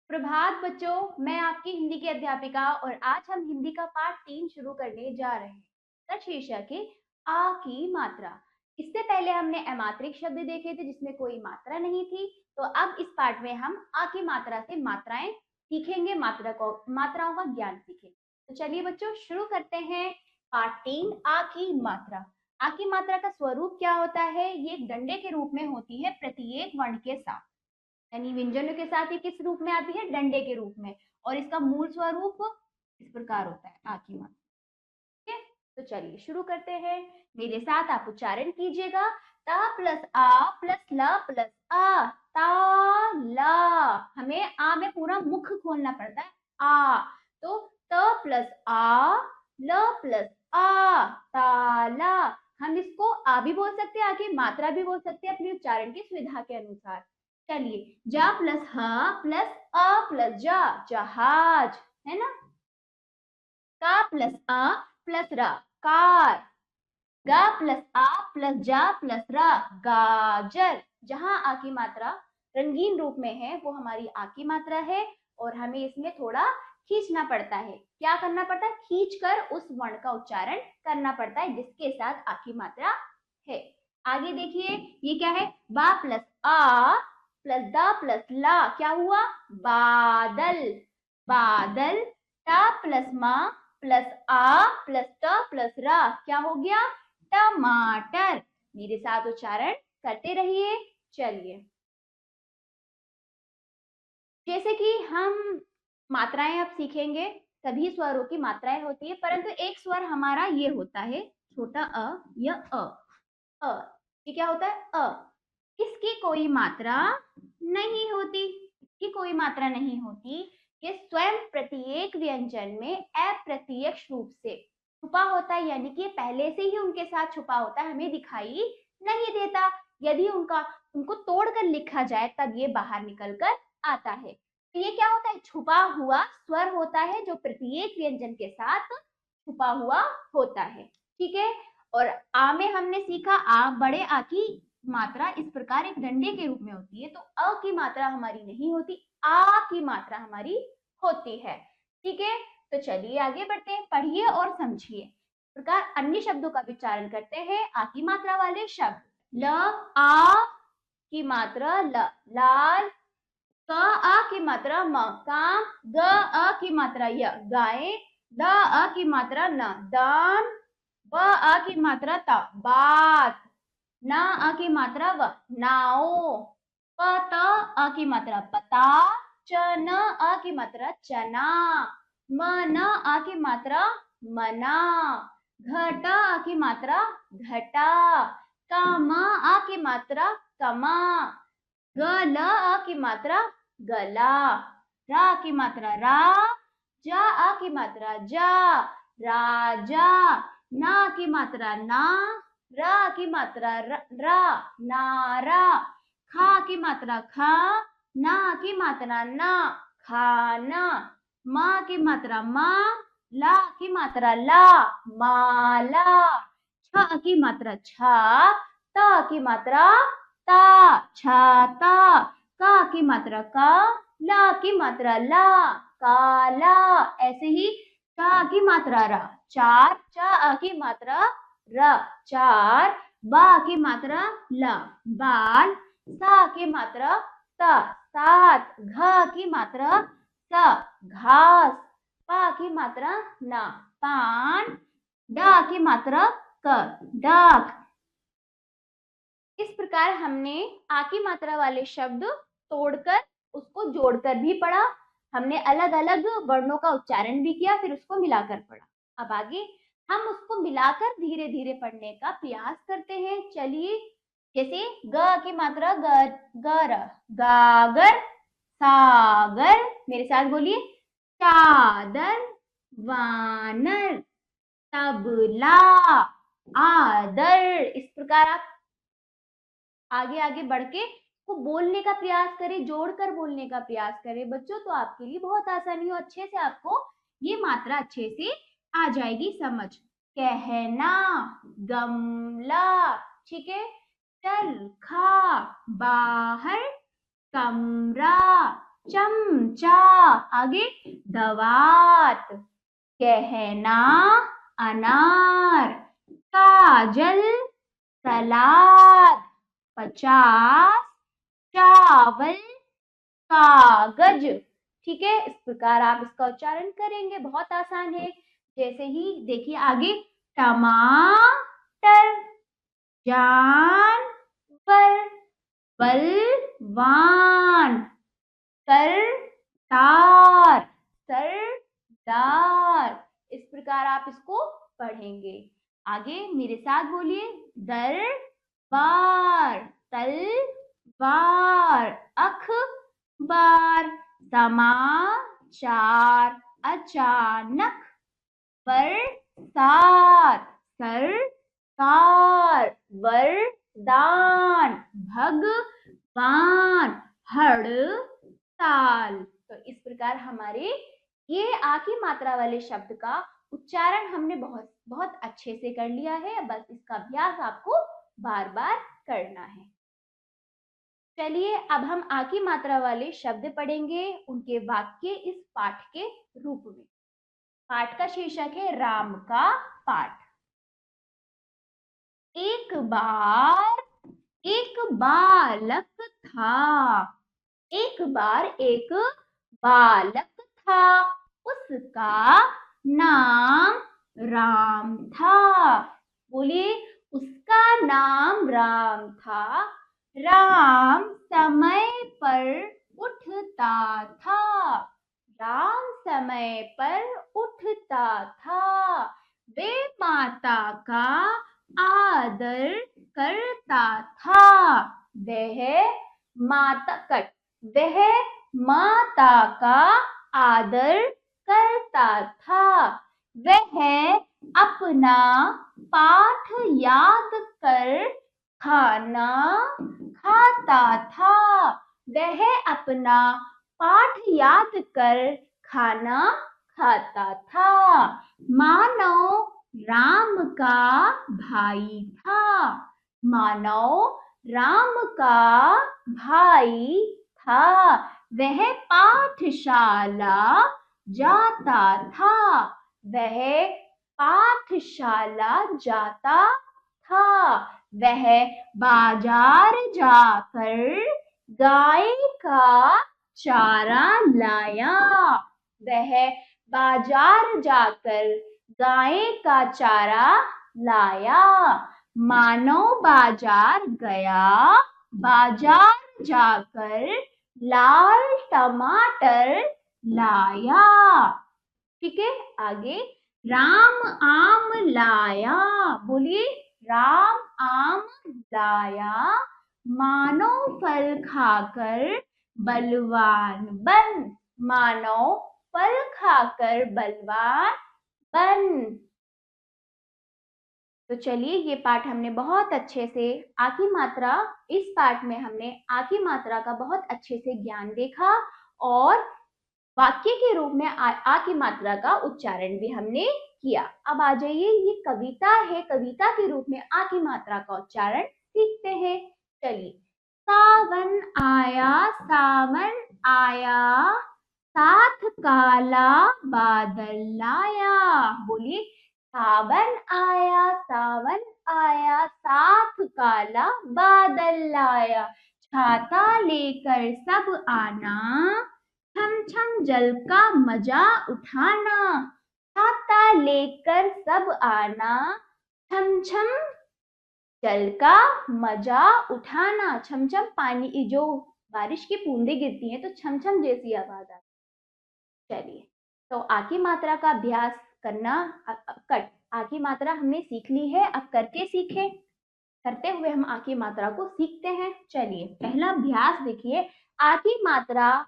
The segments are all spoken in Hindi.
प्रभात बच्चों, मैं आपकी हिंदी की अध्यापिका और आज हम हिंदी का पाठ 3 शुरू करने जा रहे हैं। इसका शीर्षक है आ की मात्रा। इससे पहले हमने अमात्रिक शब्द देखे थे जिसमें कोई मात्रा नहीं थी। तो अब इस पाठ में हम आ की मात्रा से मात्राएं सीखेंगे, मात्राओं का ज्ञान सीखेंगे। तो चलिए बच्चों शुरू करते हैं। पाठ 3 आ की मात्रा। आ की मात्रा का स्वरूप क्या होता है? ये एक डंडे के रूप में होती है प्रत्येक वर्ण के साथ, यानी व्यंजनों के साथ ये किस रूप में आती है? डंडे के रूप में। और इसका मूल स्वरूप इस प्रकार होता है आ की मात्रा। ठीक है, तो चलिए शुरू करते हैं। मेरे साथ आप उच्चारण कीजिएगा। ता प्लस आ प्लस ल प्लस आ, ताला। हमें आ में पूरा मुख खोलना पड़ता है। आ तो त प्लस आ, ल प्लस आ, ताला। हम इसको आ भी बोल सकते हैं, आगे मात्रा भी बोल सकते हैं अपनी उच्चारण की सुविधा के अनुसार। चलिए, जा प्लस ह प्लस अ प्लस जा, जहाज, है ना। का प्लस अ प्लस र, कार। गा प्लस आ प्लस जा प्लस रा, गाजर। जहां आ की मात्रा रंगीन रूप में है वो हमारी आ की मात्रा है और हमें इसमें थोड़ा खींचना पड़ता है। क्या करना पड़ता है? खींच कर उस वर्ण का उच्चारण करना पड़ता है जिसके साथ आ की मात्रा है। आगे देखिए, ये क्या है? बा प्लस आ प्लस दा प्लस ला, क्या हुआ? बादल। बादल। टा प्लस मा प्लस आ प्लस ट प्लस रा, क्या हो गया? टमाटर। मेरे साथ उच्चारण करते रहिए। चलिए, जैसे कि हम मात्राएं अब सीखेंगे। सभी स्वरों की मात्राएं होती है, परंतु एक स्वर हमारा ये होता है छोटा अ, यह अ। ये क्या होता है? अ। इसकी कोई मात्रा नहीं होती। इसकी कोई मात्रा नहीं होती। ये स्वयं प्रत्येक व्यंजन में अप्रत्यक्ष रूप से छुपा होता है, यानी कि पहले से ही उनके साथ छुपा होता है, हमें दिखाई नहीं देता। यदि उनको तोड़कर लिखा जाए तब ये बाहर निकल कर आता है। तो ये क्या होता है? छुपा हुआ स्वर होता है जो प्रत्येक व्यंजन के साथ छुपा हुआ होता है। ठीक है। और आ में हमने सीखा आ, बड़े आ की मात्रा इस प्रकार एक डंडे के रूप में होती है, तो अ की मात्रा हमारी नहीं होती, आ की मात्रा हमारी होती है। ठीक है, तो चलिए आगे बढ़ते हैं। पढ़िए और समझिए। इस प्रकार अन्य शब्दों का उच्चारण करते हैं। आ की मात्रा वाले शब्द। ल आ की मात्रा ल, लाल। क अ की मात्रा म, काम। ग अ की मात्रा य, गाय। द अ की मात्रा न, दान। ब अ की मात्रा त, बात। न अ की मात्रा व, नाओ। प त अ की मात्रा पता। च न अ की मात्रा चना। म न अ की मात्रा मना। घ ट अ की मात्रा घटा। क म अ की मात्रा कमा। ग ल अ की मात्रा गला। रा की मात्रा रा। जा अ की मात्रा जा, राजा। ना की मात्रा ना। रा की मात्रा रा, नारा। खा की मात्रा खा। ना की मात्रा ना, खाना। मा की मात्रा माँ। ला की मात्रा ला, माला। छ की मात्रा छा। त की मात्रा ता, छाता। का की मात्रा का। ला की मात्रा ला, काला। ऐसे ही का की मात्रा रा, चार। चा की मात्रा र, चार। बा की मात्रा ल, बाल। सा की मात्रा त, सात। घ की मात्रा स, घास। पा की मात्रा न, पान। ड की मात्रा क, डाक। इस प्रकार हमने आ की मात्रा वाले शब्द तोड़कर उसको जोड़कर भी पढ़ा। हमने अलग अलग वर्णों का उच्चारण भी किया, फिर उसको मिलाकर पढ़ा। अब आगे हम उसको मिलाकर धीरे धीरे पढ़ने का प्रयास करते हैं। चलिए, जैसे ग की मात्रा गर, गागर। सागर। मेरे साथ बोलिए। चादर। वानर। तबला। आदर। इस प्रकार आप आगे आगे बढ़ के को बोलने का प्रयास करें, जोड़कर बोलने का प्रयास करें बच्चों, तो आपके लिए बहुत आसानी हो, अच्छे से आपको ये मात्रा अच्छे से आ जाएगी समझ। कहना, गमला। ठीक है। चरखा, बाहर। कमरा, चमचा। चमचा, आगे दवात, गहना अनार, काजल सलाद, 50 चावल कागज। ठीक है, इस प्रकार आप इसका उच्चारण करेंगे, बहुत आसान है। जैसे ही देखिए आगे, टमाटर, जानवर, बलवान, सरदार, सरदार। इस प्रकार आप इसको पढ़ेंगे। आगे मेरे साथ बोलिए, दरबार, तलवार, अखबार, समाचार, अचानक, बरसात, सरकार, वरदान, भगवान, हड़ताल। तो इस प्रकार हमारे ये आ की मात्रा वाले शब्द का उच्चारण हमने बहुत बहुत अच्छे से कर लिया है। बस इसका अभ्यास आपको बार बार करना है। चलिए अब हम आ की मात्रा वाले शब्द पढ़ेंगे, उनके वाक्य इस पाठ के रूप में। पाठ का शीर्षक है राम का पाठ। एक बार एक बालक था, एक बार एक बालक था, उसका नाम राम था। बोलिए, उसका नाम राम था। राम समय पर उठता था, राम समय पर उठता था। वे माता का आदर करता था, वह माता का आदर करता था। वह अपना पाठ याद कर खाना खाता था, वह अपना पाठ याद कर खाना खाता था। मानव राम का भाई था, मानव राम का भाई था। वह पाठशाला जाता था, वह पाठशाला जाता था। वह बाजार जाकर गाय का चारा लाया, वह बाजार जाकर गाय का चारा लाया। मानव बाजार गया, बाजार जाकर लाल टमाटर लाया। ठीक है, आगे राम आम लाया। बोलिए, राम आम लाया। मानव फल खाकर बलवान बन, मानव फल खाकर बलवान बन। तो चलिए, ये पाठ हमने बहुत अच्छे से आ की मात्रा, इस पाठ में हमने आ की मात्रा का बहुत अच्छे से ज्ञान देखा और वाक्य के रूप में आ की मात्रा का उच्चारण भी हमने किया। अब आ जाइए, ये कविता है, कविता के रूप में आ की मात्रा का उच्चारण सीखते हैं। चलिए, सावन आया, साथ काला बादल लाया। बोलिए, सावन आया, साथ काला बादल लाया। छाता लेकर सब आना, छम छम जल का मजा उठाना। छाता लेकर सब आना, छम छम जल का मजा उठाना। छम छम पानी, जो बारिश की बूंदें गिरती हैं तो छम छम जैसी आवाज आती है। चलिए, तो आ की मात्रा का अभ्यास करना, आ की मात्रा हमने सीख ली है, अब करके सीखे, करते हुए हम आ की मात्रा को सीखते हैं। चलिए, पहला अभ्यास देखिए, आ की मात्रा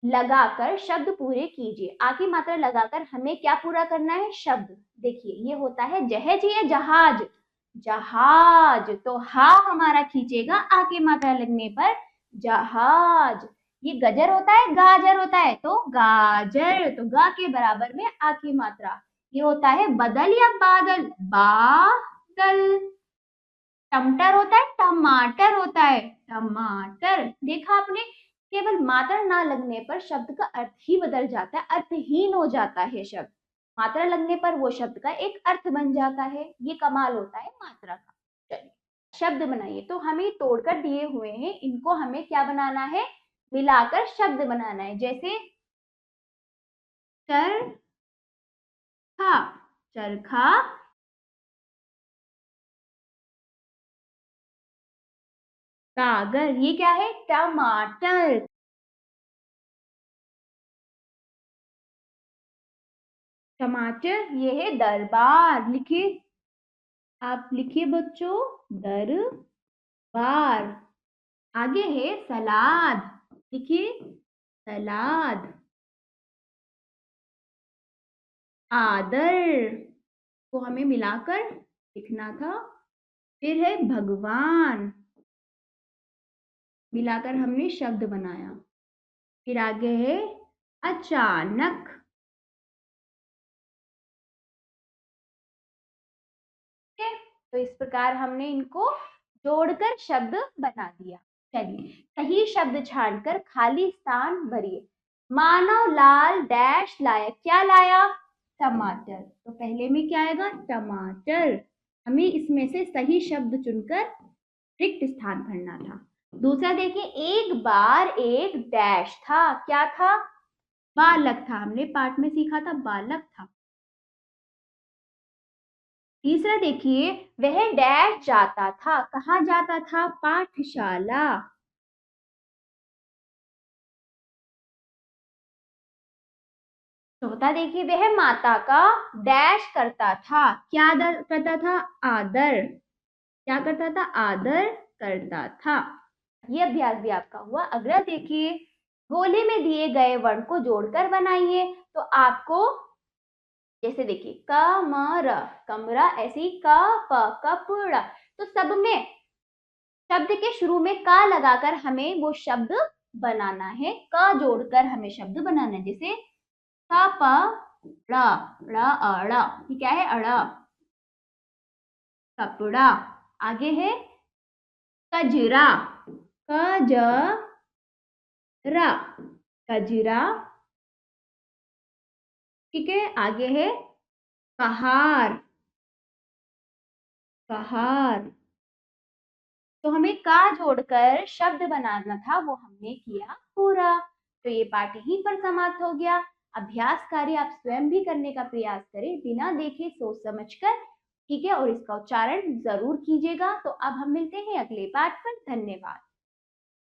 लगाकर शब्द पूरे कीजिए। आ की मात्रा लगाकर हमें क्या पूरा करना है? शब्द। देखिए, ये होता है जहेज या जहाज, जहाज। तो हा हमारा खींचेगा आ की मात्रा लगने पर, जहाज। ये गजर होता है, गाजर होता है, तो गाजर। तो गा के बराबर में आ की मात्रा। ये होता है बदल या बादल, बादल। टमाटर होता है, टमाटर होता है, टमाटर। देखा आपने केवल मात्रा ना लगने पर शब्द का अर्थ ही बदल जाता है, अर्थहीन हो जाता है शब्द। मात्रा लगने पर वो शब्द का एक अर्थ बन जाता है। ये कमाल होता है मात्रा का। चलिए शब्द बनाइए। तो हमें तोड़कर दिए हुए हैं, इनको हमें क्या बनाना है, मिलाकर शब्द बनाना है। जैसे चरखा, चरखा, गागर, ये क्या है, टमाटर, टमाटर, ये है दरबार। लिखिए, आप लिखिए बच्चों, दरबार। आगे है सलाद, लिखिए सलाद, आदर को हमें मिलाकर लिखना था। फिर है भगवान, मिलाकर हमने शब्द बनाया। फिर आगे है अचानक, ठीक है। तो इस प्रकार हमने इनको जोड़कर शब्द बना दिया। चलिए सही शब्द छांटकर खाली स्थान भरिए। मानव लाल डैश लाया, क्या लाया, टमाटर। तो पहले में क्या आएगा, टमाटर। हमें इसमें से सही शब्द चुनकर रिक्त स्थान भरना था। दूसरा देखिए, एक बार एक डैश था, क्या था, बालक था। हमने पाठ में सीखा था बालक था। तीसरा देखिए, वह डैश जाता था, कहाँ जाता था, पाठशाला। चौथा देखिए, वह माता का डैश करता था, क्या करता था, आदर, क्या करता था, आदर करता था। ये अभ्यास भी आपका हुआ। अगला देखिए, गोले में दिए गए वर्ण को जोड़कर बनाइए। तो आपको जैसे देखिए, कमर, कमरा, ऐसे ही कपड़ा। तो सब में शब्द के शुरू में का लगाकर हमें वो शब्द बनाना है, का जोड़कर हमें शब्द बनाना है। जैसे कपड़ा, अड़ा, ये क्या है, अड़ा, कपड़ा। आगे है कजरा, कजरा, कजरा, ठीक है। आगे है कहार, कहार। तो हमें का जोड़कर शब्द बनाना था, वो हमने किया पूरा। तो ये पाठ यहीं पर समाप्त हो गया। अभ्यास कार्य आप स्वयं भी करने का प्रयास करें, बिना देखे सोच समझकर, ठीक है। और इसका उच्चारण जरूर कीजिएगा। तो अब हम मिलते हैं अगले पाठ पर। धन्यवाद।